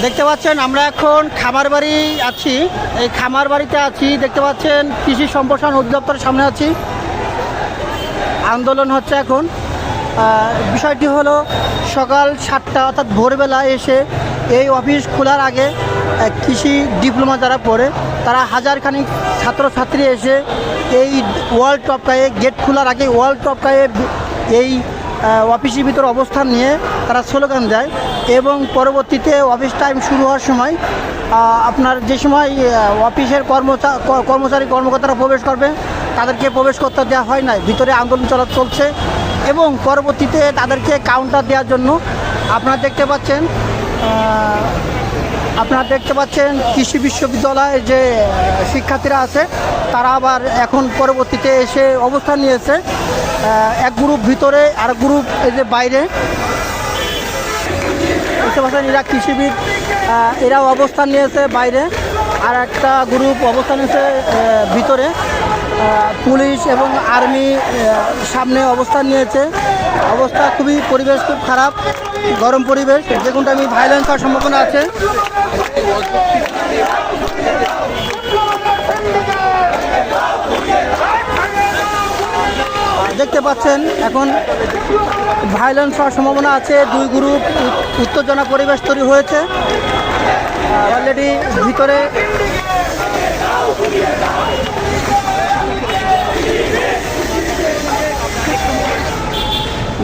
দেখতে পাচ্ছেন আমরা এখন খামার বাড়ি আছি। এই খামার বাড়িতে আছি, দেখতে পাচ্ছেন কৃষি সম্প্রসারণ অধিদপ্তরের সামনে আছি। আন্দোলন হচ্ছে এখন। বিষয়টি হলো সকাল 7টা অর্থাৎ ভোরবেলা এসে এই অফিস খোলার আগে কৃষি ডিপ্লোমা যারা পড়ে তারা হাজারখানিক ছাত্রছাত্রী এসে এই ওয়াল টপকায়ে গেট খোলার আগে ওয়াল টপকায়ে এই অফিসের ভিতর অবস্থান নিয়ে তারা স্লোগান দেয় এবং পরবর্তীতে অফিস টাইম শুরু হওয়ার সময় আপনার যে সময় অফিসের কর্মচারী কর্মকর্তারা প্রবেশ করবে তাদেরকে প্রবেশ করতে দেওয়া হয় না, ভিতরে আন্দোলন চলছে এবং পরবর্তীতে তাদেরকে কাউন্টার দেওয়ার জন্য আপনারা দেখতে পাচ্ছেন কৃষি বিশ্ববিদ্যালয়ের যে শিক্ষার্থীরা আছে তারা আবার এখন পরবর্তীতে এসে অবস্থান নিয়েছে। এক গ্রুপ ভিতরে আর গ্রুপ এই যে বাইরে দেখতে পাচ্ছেন এরা কৃষিবিদ, এরাও অবস্থান নিয়েছে বাইরে, আর একটা গ্রুপ অবস্থান নিয়েছে ভিতরে। পুলিশ এবং আর্মি সামনে অবস্থান নিয়েছে। অবস্থা খুবই পরিবেশ খুব খারাপ, গরম পরিবেশ, যে কোনটা আমি ভায়োলেন্স হওয়ার সম্ভাবনা আছে। দেখতে পাচ্ছেন এখন ভায়োলেন্স হওয়ার সম্ভাবনা আছে। দুই গ্রুপ উত্তেজনা পরিবেশ তৈরি হয়েছে অলরেডি ভিতরে।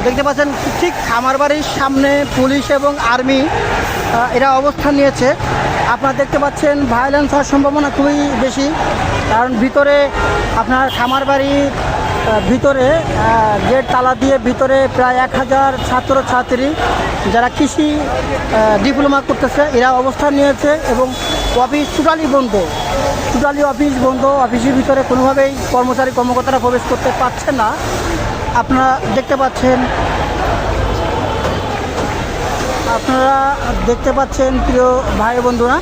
দেখতে পাচ্ছেন ঠিক খামার বাড়ির সামনে পুলিশ এবং আর্মি এরা অবস্থান নিয়েছে। আপনারা দেখতে পাচ্ছেন ভায়োলেন্স হওয়ার সম্ভাবনা খুবই বেশি, কারণ ভিতরে আপনার খামার বাড়ির ভিতরে গেট তালা দিয়ে ভিতরে প্রায় 1000 ছাত্রছাত্রী যারা কৃষি ডিপ্লোমা করতেছে এরা অবস্থান নিয়েছে এবং অফিস টোটালি অফিস বন্ধ। অফিসের ভিতরে কোনোভাবেই কর্মচারী কর্মকর্তারা প্রবেশ করতে পারছে না। আপনারা দেখতে পাচ্ছেন প্রিয় ভাই বন্ধুরা।